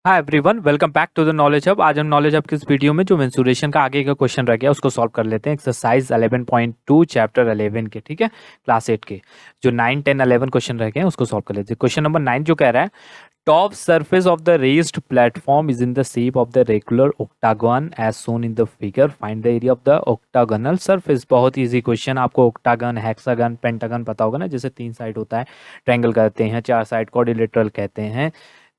Hi everyone, welcome back to the knowledge hub. आज हम knowledge hub की इस वीडियो में जो मेंसुरेशन का आगे का क्वेश्चन रह गया उसको सॉल्व कर लेते हैं। एक्सरसाइज 11.2 चैप्टर 11 के, ठीक है, क्लास 8 के जो 9, 10, 11 क्वेश्चन रह गए हैं उसको सॉल्व कर लेते हैं। क्वेश्चन नंबर 9 जो कह रहा है, top surface of the raised platform is in the shape of the regular octagon as shown in the figure, find the area of the octagonal surface. बहुत इजी क्वेश्चन, आपको octagon, hexagon, pentagon पता होगा ना, जैसे 3 side होता है triangle कहते हैं, 4 साइड क्वाड्रिलेटरल कहते हैं,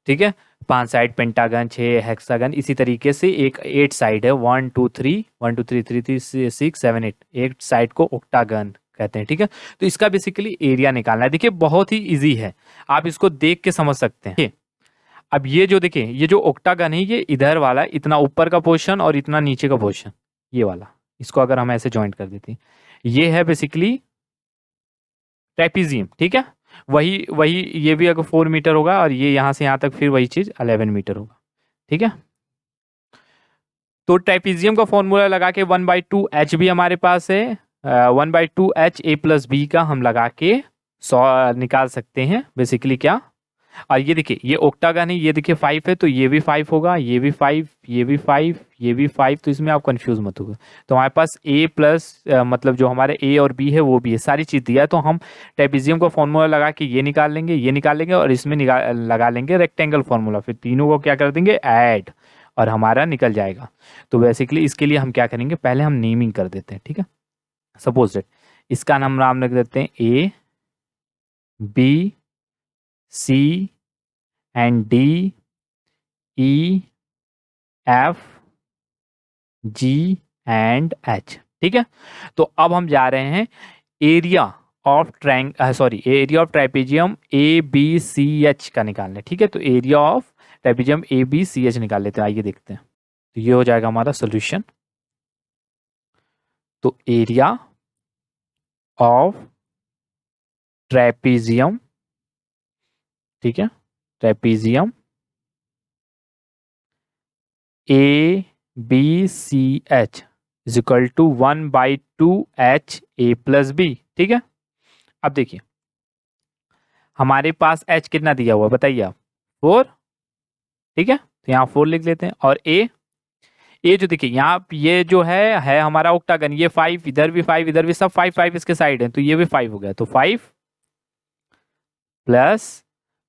ठीक है, 5 साइड पेंटागन, 6 हेक्सागन। इसी तरीके से एक 8 साइड है, 1 2 3 1 2 3 3 3 6 7 8, 8 साइड को ऑक्टागन कहते हैं, ठीक है। तो इसका बेसिकली एरिया निकालना है। देखिए बहुत ही इजी है, आप इसको देख के समझ सकते हैं। अब ये जो देखिए, ये जो ऑक्टागन है ये इधर वाला, इतना ऊपर का पोर्शन और इतना नीचे का पोर्शन, ये वाला, इसको अगर हम ऐसे ज्वाइंट कर देते हैं, ये है बेसिकली ट्रेपीजियम, ठीक है। वही वही ये भी अगर 4 मीटर होगा और ये यहाँ से यहाँ तक फिर वही चीज 11 मीटर होगा, ठीक है। तो ट्रेपीजियम का फॉर्मूला लगा के 1/2 h भी हमारे पास है, 1/2 h a प्लस बी का हम लगा के निकाल सकते हैं बेसिकली क्या। और ये देखिए ये ऑक्टागन है, ये देखिए 5 है तो ये भी 5 होगा, ये भी 5, ये भी 5, ये भी 5, तो इसमें आप कंफ्यूज मत होगा। तो हमारे पास a प्लस मतलब जो हमारे a और b है वो भी है, सारी चीज दिया है। तो हम ट्रेपीजियम का फॉर्मूला लगा के ये निकाल लेंगे, ये निकाल लेंगे और इसमें लगा लेंगे रेक्टेंगल फॉर्मूला, फिर तीनों को क्या कर देंगे ऐड, और हमारा निकल जाएगा। तो बेसिकली इसके लिए हम क्या करेंगे, पहले हम नेमिंग कर देते हैं, ठीक है। सपोज दैट इसका नाम रख देते हैं a b c and D E F G and H, ठीक है। तो अब हम जा रहे हैं area of area of trapezium ABCH का निकालने, ठीक है। तो एरिया ऑफ ट्राइपेजियम ABCH निकाल लेते हैं, आइए देखते हैं। तो ये हो जाएगा हमारा सोल्यूशन। तो एरिया ऑफ ट्राइपेजियम, ठीक है, trapezium ABCH is equal to 1/2 HA plus B, ठीक है। अब देखिए हमारे पास H कितना दिया हुआ बताइए आप, 4, ठीक है। तो यहाँ 4 लिख लेते हैं। और A जो देखिए यहाँ ये जो है हमारा ऑक्टागन, ये 5, इधर भी 5, इधर भी सब 5 5 इसके साइड है, तो ये भी 5 हो गया। तो 5 प्लस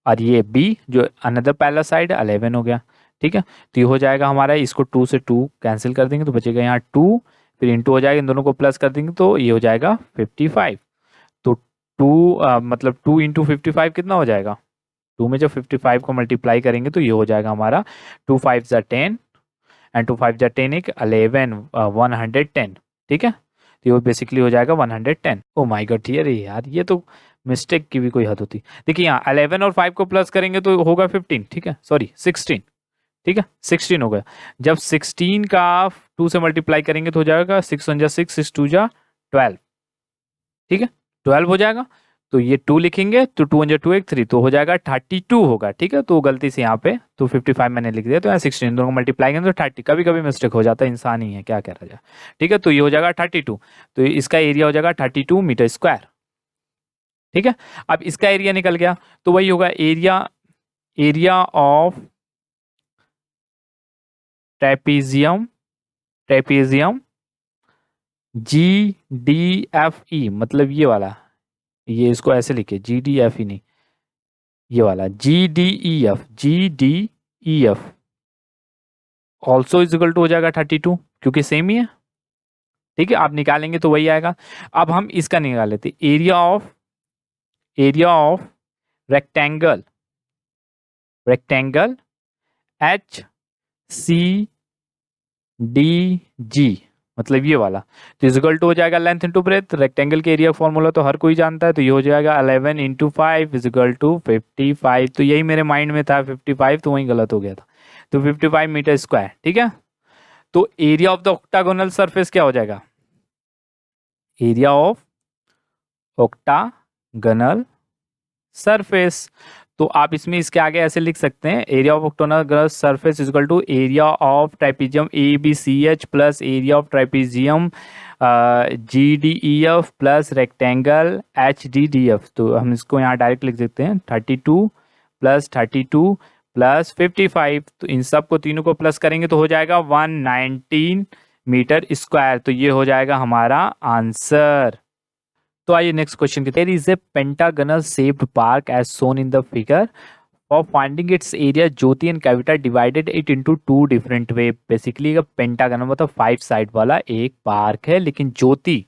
और ये B जो अनदर पैरेलल साइड है 11 हो गया, ठीक है। तो ये हो जाएगा हमारा, इसको 2 से 2 कैंसिल कर देंगे तो बचेगा यहाँ 2, फिर इंटू हो जाएगा, इन दोनों को प्लस कर देंगे तो ये हो जाएगा 55। तो 2 मतलब 2 इंटू 55 कितना हो जाएगा, 2 में जब 55 को मल्टीप्लाई करेंगे तो ये हो जाएगा हमारा 2 5 जा 10 एंड 2 5 जा 10 एक 11 110, ठीक है। तो ये बेसिकली हो जाएगा 110। ओ माय गॉड, यार ये तो मिस्टेक की भी कोई हद होती। देखिए यहाँ 11 और 5 को प्लस करेंगे तो होगा 15, ठीक है, सॉरी 16, ठीक है, 16 हो गया। जब 16 का 2 से मल्टीप्लाई करेंगे तो हो जाएगा 6 1 जा 6 6 2 जा 12, ठीक है, 12 हो जाएगा। तो ये 2 लिखेंगे तो 2 1 जा 2 1 3, तो हो जाएगा 32 होगा, ठीक है। तो गलती से यहाँ पे तो 55 मैंने लिख दिया, तो यहाँ 16 दोनों को मल्टीप्लाई करेंगे तो 30, कभी कभी मिस्टेक हो जाता है, इंसान ही है, क्या कह रहा जाए, ठीक है। तो ये हो जाएगा 32, तो इसका एरिया हो जाएगा 32 मीटर स्क्वायर, ठीक है। अब इसका एरिया निकल गया तो वही होगा एरिया ऑफ ट्रेपीजियम GDFE, मतलब ये वाला, ये इसको ऐसे लिखे GDFE नहीं, ये वाला GDEF also is equal to हो जाएगा 32, क्योंकि सेम ही है, ठीक है। आप निकालेंगे तो वही आएगा। अब हम इसका निकाल लेते, एरिया ऑफ रेक्टेंगल HCDG, मतलब ये वाला, तो इक्वल टू हो जाएगा लेंथ इंटू ब्रेथ। रेक्टेंगल के एरिया फॉर्मूला तो हर कोई जानता है, तो ये हो जाएगा 11 इंटू 5 इज इक्वल टू 55। तो यही मेरे माइंड में था 55, तो वही गलत हो गया था, तो 55 मीटर स्क्वायर, ठीक है। तो area of the octagonal surface क्या हो जाएगा, एरिया ऑफ ऑक्टागोनल सरफेस। तो आप इसमें इसके आगे ऐसे लिख सकते हैं, area of octagonal surface is equal to area of trapezium ABCH plus area of trapezium GDEF plus rectangle HDDF। तो हम इसको यहाँ डायरेक्ट लिख सकते हैं 32 प्लस प्लस 55, तो इन सब को तीनों को प्लस करेंगे तो हो जाएगा 119 मीटर स्क्वायर। तो ये हो जाएगा हमारा आंसर। तो आइए नेक्स्ट क्वेश्चन की। There is a pentagonal shaped park as shown in the figure. For finding its area Jyoti and Kavita divided it into two different way. Basically pentagonal मतलब 5 साइड वाला एक पार्क है, लेकिन ज्योति,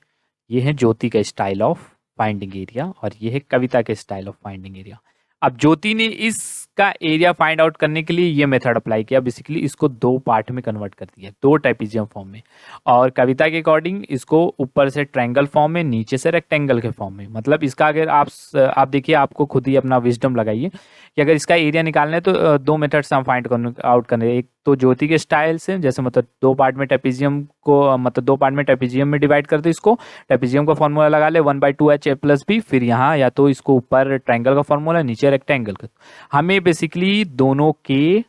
ये है ज्योति का स्टाइल ऑफ फाइंडिंग एरिया और ये है कविता के स्टाइल ऑफ फाइंडिंग एरिया। अब ज्योति ने इसका एरिया फाइंड आउट करने के लिए ये मेथड अप्लाई किया, बेसिकली इसको दो पार्ट में कन्वर्ट कर दिया, दो ट्रेपेजियम फॉर्म में, और कविता के अकॉर्डिंग इसको ऊपर से ट्रायंगल फॉर्म में, नीचे से रेक्टेंगल के फॉर्म में। मतलब इसका अगर आप देखिए, आपको खुद ही अपना विजडम लगाइए कि अगर इसका एरिया निकालना है तो दो मेथड से हम फाइंड आउट करने। एक तो ज्योति के स्टाइल से, जैसे मतलब दो पार्ट में ट्रेपेजियम को, मतलब दो पार्ट में ट्रेपेजियम में डिवाइड कर दो इसको, ट्रेपेजियम का फॉर्मूला लगा ले 1/2h a+b, फिर यहाँ या तो इसको ऊपर ट्रायंगल का फॉर्मूला, नीचे रेक्टेंगल का। हमें बेसिकली दोनों के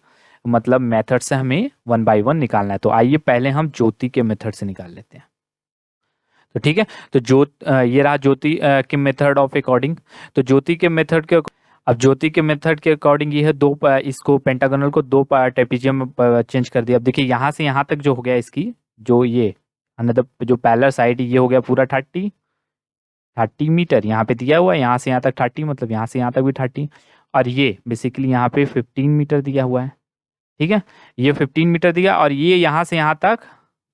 मतलब मेथड से हमें 1 by 1 निकालना है। तो आइए पहले हम ज्योति के मेथड से निकाल लेते हैं। तो ठीक है, तो ये रहा ज्योति के मेथड ऑफ अकॉर्डिंग। तो ज्योति के मेथड के, अब ज्योति के मेथड के अकॉर्डिंग ये है दो, इसको पेंटागोनल को दो ट्रेपेजियम में चेंज कर दिया। अब देखिए यहाँ से यहाँ तक जो हो गया इसकी, जो ये अनदर जो पैरेलल साइड, ये हो गया पूरा 30 मीटर यहाँ पे दिया हुआ है, यहाँ से यहाँ तक 30, मतलब यहाँ से यहाँ तक भी 30, और ये बेसिकली यहाँ पे 15 मीटर दिया हुआ है। ठीक है, ये 15 मीटर दिया और ये यहाँ से यहाँ तक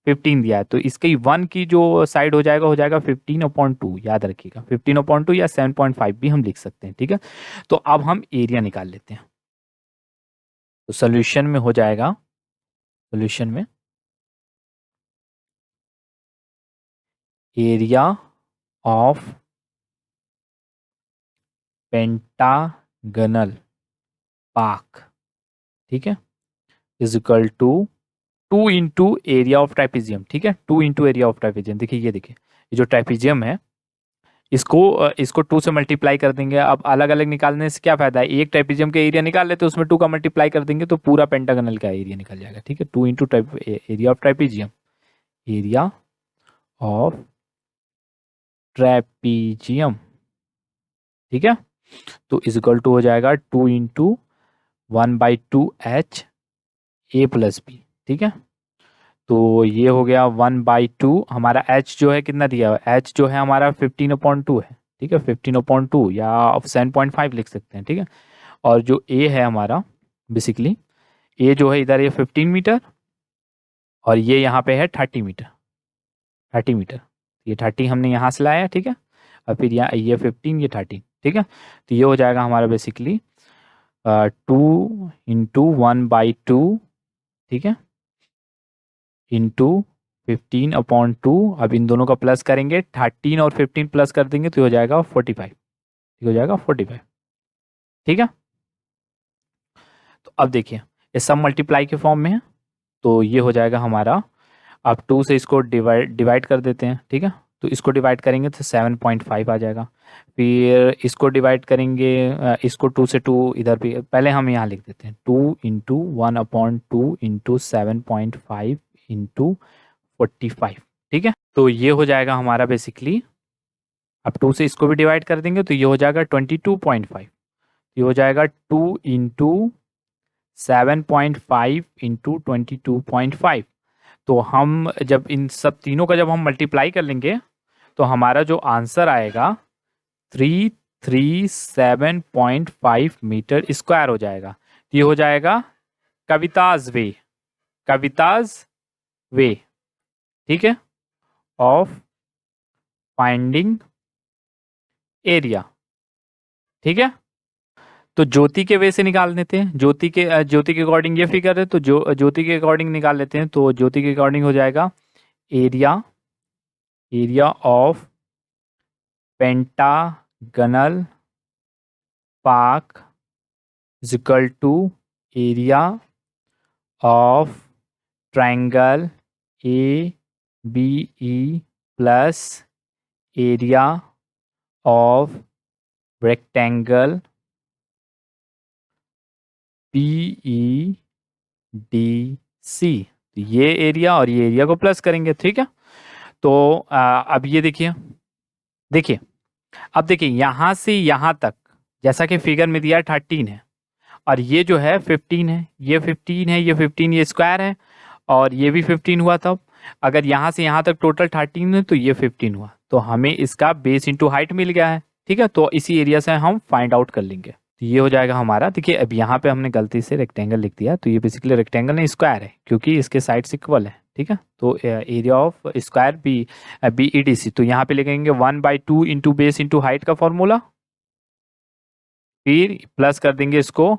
15 दिया है। तो इसकी 1 की जो साइड हो जाएगा 15/2, याद रखिएगा 15/2 या 7.5 भी हम लिख सकते हैं। ठीक है, तो अब हम एरिया निकाल लेते हैं। तो सोल्यूशन में हो जाएगा, सोल्यूशन में एरिया ऑफ पेंटागनल पार्क, ठीक है, is equal to 2 into area of trapezium. ठीक है, 2 इंटू एरिया ऑफ ट्राइपेजियम। देखिए ये देखिए, ये जो ट्राइपेजियम है इसको 2 से मल्टीप्लाई कर देंगे। अब अलग अलग निकालने से क्या फायदा है, एक ट्राइपेजियम का एरिया निकाल लेते, उसमें 2 का मल्टीप्लाई कर देंगे तो पूरा पेंटागनल का एरिया निकल जाएगा। ठीक है, 2 into area of trapezium, area of trapezium. ठीक है, तो इज इक्वल टू हो जाएगा 2 इंटू 1/2h a+b। ठीक है, तो ये हो गया 1/2, हमारा h जो है कितना दिया हुआ है, h जो है हमारा 15/2 है। ठीक है, 15/2 या 7.5 लिख सकते हैं। ठीक है, और जो a है हमारा, बेसिकली a जो है इधर ये 15 मीटर और ये यहाँ पे है 30 मीटर, 30 मीटर, ये 30 हमने यहाँ से लाया। ठीक है, और फिर यहाँ ये 15, ये 30। ठीक है, तो ये हो जाएगा हमारा बेसिकली 2 इंटू 1/2, ठीक है, इंटू 15/2। अब इन दोनों का प्लस करेंगे, 13 और 15 प्लस कर देंगे तो हो जाएगा 45, हो जाएगा 45। ठीक है, तो अब देखिए ये सब मल्टीप्लाई के फॉर्म में है, तो ये हो जाएगा हमारा, अब 2 से इसको डिवाइड कर देते हैं। ठीक है, तो इसको डिवाइड करेंगे तो 7.5 आ जाएगा। फिर इसको डिवाइड करेंगे, इसको 2 से 2 इधर भी, पहले हम यहाँ लिख देते हैं 2 इंटू 1/2 इंटू 7.5 इंटू 45। ठीक है, तो ये हो जाएगा हमारा बेसिकली, अब 2 से इसको भी डिवाइड कर देंगे तो ये हो जाएगा 22.5। ये हो जाएगा 2 इंटू 7.5 इंटू 22.5। तो हम जब इन सब तीनों का जब हम मल्टीप्लाई कर लेंगे तो हमारा जो आंसर आएगा 337.5 मीटर स्क्वायर हो जाएगा। ये हो जाएगा कविताज वे, कविताज वे, ठीक है, ऑफ फाइंडिंग एरिया। ठीक है, तो ज्योति के वे से निकाल देते हैं, ज्योति के अकॉर्डिंग ये फिगर है, तो ज्योति के अकॉर्डिंग निकाल लेते हैं। तो ज्योति के अकॉर्डिंग हो जाएगा area of pentagonal park is equal to area of triangle ABE plus area of rectangle PEDC। तो ये एरिया और ये एरिया को प्लस करेंगे। ठीक है, तो अब ये देखिए, अब देखिए यहाँ से यहाँ तक जैसा कि फिगर में दिया 13 है, और ये जो है 15 है, ये 15 है, ये 15, ये स्क्वायर है, और ये भी 15 हुआ था। अगर यहाँ से यहाँ तक टोटल 13 है तो ये 15 हुआ, तो हमें इसका बेस इंटू हाइट मिल गया है। ठीक है, तो इसी एरिया से हम फाइंड आउट कर लेंगे। तो ये हो जाएगा हमारा, देखिए अब यहाँ पे हमने गलती से रेक्टेंगल लिख दिया, तो ये बेसिकली रेक्टेंगल नहीं स्क्वायर है, क्योंकि इसके साइड्स इक्वल है। ठीक है, तो area of square B E D C, तो यहाँ पे लिखेंगे 1/2 इंटू बेस इंटू हाइट का फॉर्मूला, फिर प्लस कर देंगे इसको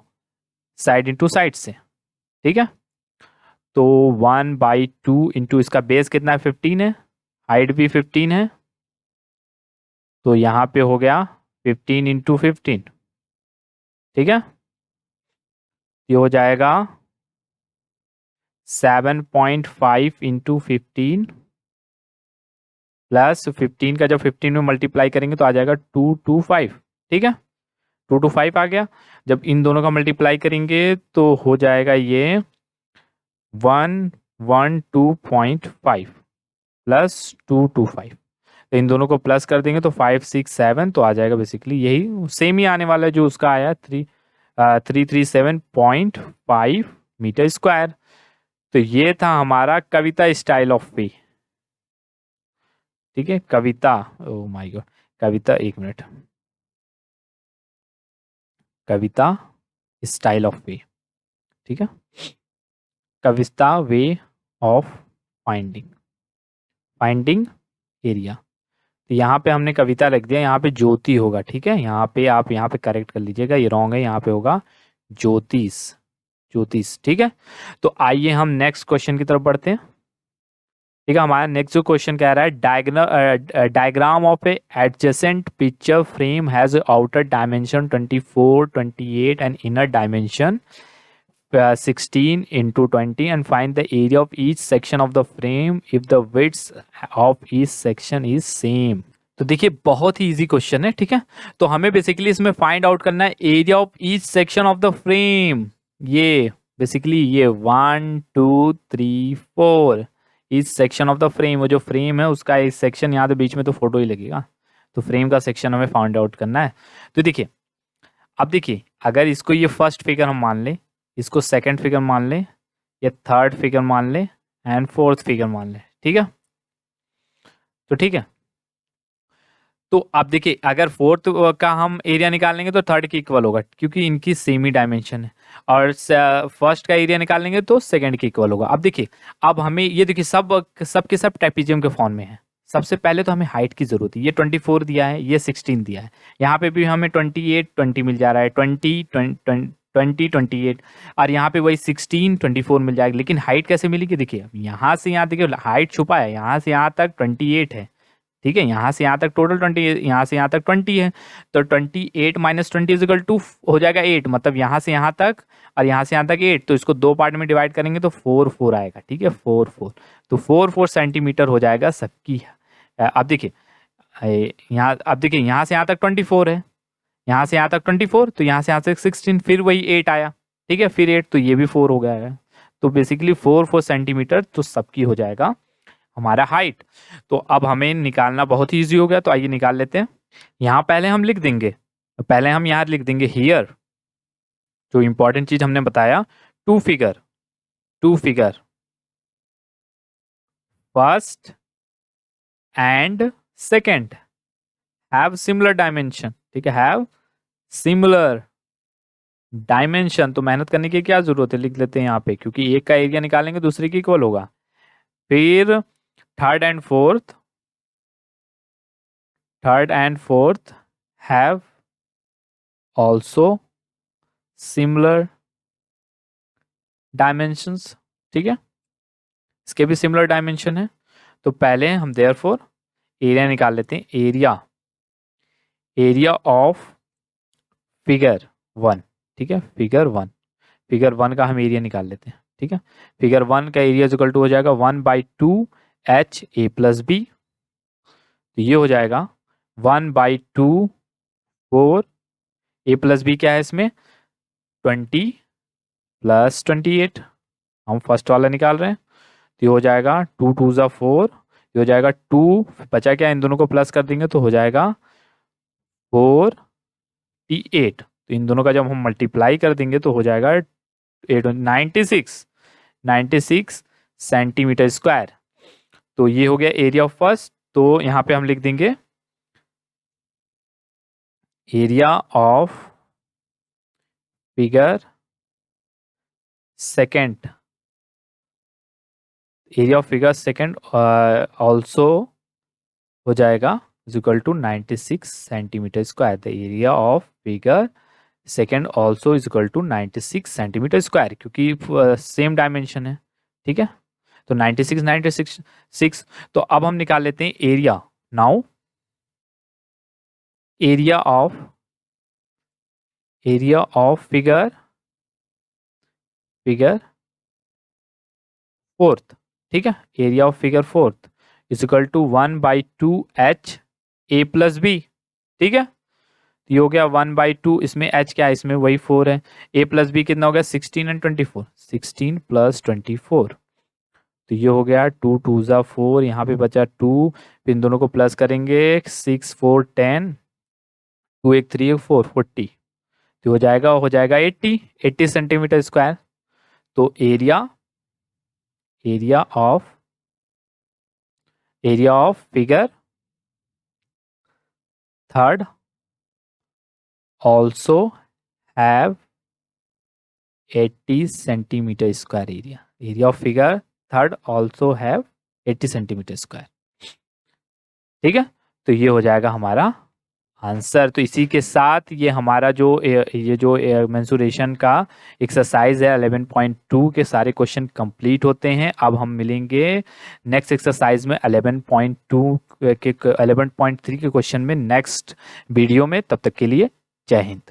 साइड इंटू साइड से। ठीक है, तो 1/2 इंटू इसका बेस कितना है 15 है, हाइट भी 15 है, तो यहाँ पे हो गया 15 इंटू 15। ठीक है, ये हो जाएगा 7.5 इंटू 15 प्लस 15 का जब 15 में मल्टीप्लाई करेंगे तो आ जाएगा 225। ठीक है, 225 आ गया। जब इन दोनों का मल्टीप्लाई करेंगे तो हो जाएगा ये 112.5 प्लस 225, तो इन दोनों को प्लस कर देंगे तो 567, तो आ जाएगा बेसिकली यही सेम ही आने वाला है जो उसका आया 337.5 मीटर स्क्वायर। तो ये था हमारा कविता स्टाइल ऑफ वे। ठीक है, कविता, ओ माय गॉड, कविता, एक मिनट, कविता स्टाइल ऑफ वे। ठीक है, कविता वे ऑफ फाइंडिंग एरिया। तो यहाँ पे हमने कविता लिख दिया, यहाँ पे ज्योति होगा। ठीक है, यहाँ पे आप यहाँ पे करेक्ट कर लीजिएगा, ये रॉन्ग है, यहाँ पे होगा ज्योतिष। ठीक है, तो आइए हम नेक्स्ट क्वेश्चन की तरफ बढ़ते हैं। ठीक है, हमारा नेक्स्ट जो क्वेश्चन कह रहा है, diagram of A adjacent picture frame has outer dimension 24, 28 and inner dimension 16 into 20 and find the area of each section of the frame if the width of each section is same। तो देखिए बहुत ही easy question है। ठीक है, तो हमें basically इसमें find out करना है area of each section of the frame. ये बेसिकली ये 1 2 3 4 each section of the frame, वो जो फ्रेम है उसका एक सेक्शन, यहाँ तो बीच में तो फोटो ही लगेगा, तो फ्रेम का सेक्शन हमें फाइंड आउट करना है। तो देखिए, अब देखिए अगर इसको ये फर्स्ट फिगर हम मान लें, इसको सेकंड फिगर मान लें, या थर्ड फिगर मान लें, एंड फोर्थ फिगर मान लें। ठीक है, तो ठीक है, तो अब देखिए अगर फोर्थ का हम एरिया निकालेंगे तो थर्ड के इक्वल होगा, क्योंकि इनकी सेम ही डायमेंशन है, और फर्स्ट का एरिया निकालेंगे तो सेकंड के इक्वल होगा। अब देखिए, अब हमें ये देखिए सब के सब ट्रेपेजियम के फॉर्म में है। सबसे पहले तो हमें हाइट की जरूरत है, ये 24 दिया है, ये 16 दिया है, यहाँ पे भी हमें 28 20 मिल जा रहा है, 20 28, और यहाँ पे वही 16 24 मिल जाएगा। लेकिन हाइट कैसे मिलेगी, देखिए यहाँ से यहाँ देखिए हाइट छुपा है, यहाँ से यहाँ तक 28 है। ठीक है, यहाँ से यहाँ तक टोटल 20, यहाँ से यहाँ तक 20 है, तो 28 माइनस 20 इजिकल टू हो जाएगा 8, मतलब यहाँ से यहाँ तक और यहाँ से यहाँ तक 8, तो इसको दो पार्ट में डिवाइड करेंगे तो 4 4 आएगा। ठीक है, 4 4, तो 4 4 सेंटीमीटर हो जाएगा सबकी। अब देखिए यहाँ, अब देखिए यहाँ से यहाँ तक 24 है, यहाँ से यहाँ तक 24, तो यहाँ से यहाँ तक 16, फिर वही 8 आया। ठीक है, फिर 8, तो ये भी 4 हो गया है, तो बेसिकली 4 4 सेंटीमीटर तो सबकी हो जाएगा हमारा हाइट। तो अब हमें निकालना बहुत ही ईजी हो गया, तो आइए निकाल लेते हैं। यहाँ पहले हम लिख देंगे, पहले हम यहाँ लिख देंगे हियर, जो इंपॉर्टेंट चीज हमने बताया, two figure first and second have similar dimension. ठीक है, हैव सिमिलर डायमेंशन, तो मेहनत करने की क्या जरूरत है, लिख लेते हैं यहाँ पे, क्योंकि एक का एरिया निकालेंगे दूसरे की इक्वल होगा। फिर third and fourth have also similar dimensions. ठीक है, इसके भी सिमिलर डायमेंशन है। तो पहले हम देयरफॉर एरिया निकाल लेते हैं, एरिया ऑफ फिगर 1। ठीक है, फिगर वन का हम एरिया निकाल लेते हैं। ठीक है, फिगर 1 का एरिया इक्वल टू हो जाएगा 1/2 HA + B, तो ये हो जाएगा 1/2 4 A + B क्या है इसमें 20 + 28, हम फर्स्ट वाला निकाल रहे हैं, तो ये हो जाएगा 2 2 = 4, ये हो जाएगा 2, बचा क्या, इन दोनों को प्लस कर देंगे तो हो जाएगा 48, तो इन दोनों का जब हम मल्टीप्लाई कर देंगे तो हो जाएगा 96 सेंटीमीटर स्क्वायर। तो ये हो गया एरिया ऑफ फर्स्ट। तो यहाँ पे हम लिख देंगे area of figure second, area of figure second also हो जाएगा is equal to 96 centimetre square. The area of figure second also is equal to 96 centimetre square, क्योंकि सेम डायमेंशन है। ठीक है, तो 96 तो अब हम निकाल लेते हैं area. Now area of figure fourth. ठीक है, area of figure fourth is equal to 1/2 HA plus B. ठीक है, ये हो गया 1/2, इसमें h क्या है, इसमें वही 4 है। a प्लस बी कितना हो गया 16 एंड 24, 16 प्लस 24, तो ये हो गया 2 2 ज़ा 4, यहाँ पे बचा 2, फिर इन दोनों को प्लस करेंगे 6 4 10, 2 1 3 1 4 40, तो हो जाएगा 80 सेंटीमीटर स्क्वायर। तो area of figure third also have 80 centimetre square area of figure third also have 80 centimetre square. ठीक है, तो ये हो जाएगा हमारा आंसर। तो इसी के साथ ये हमारा जो मेंसुरेशन का एक्सरसाइज है 11.2 के सारे क्वेश्चन कंप्लीट होते हैं। अब हम मिलेंगे नेक्स्ट एक्सरसाइज में 11.2 के 11.3 के क्वेश्चन में नेक्स्ट वीडियो में। तब तक के लिए जय हिंद।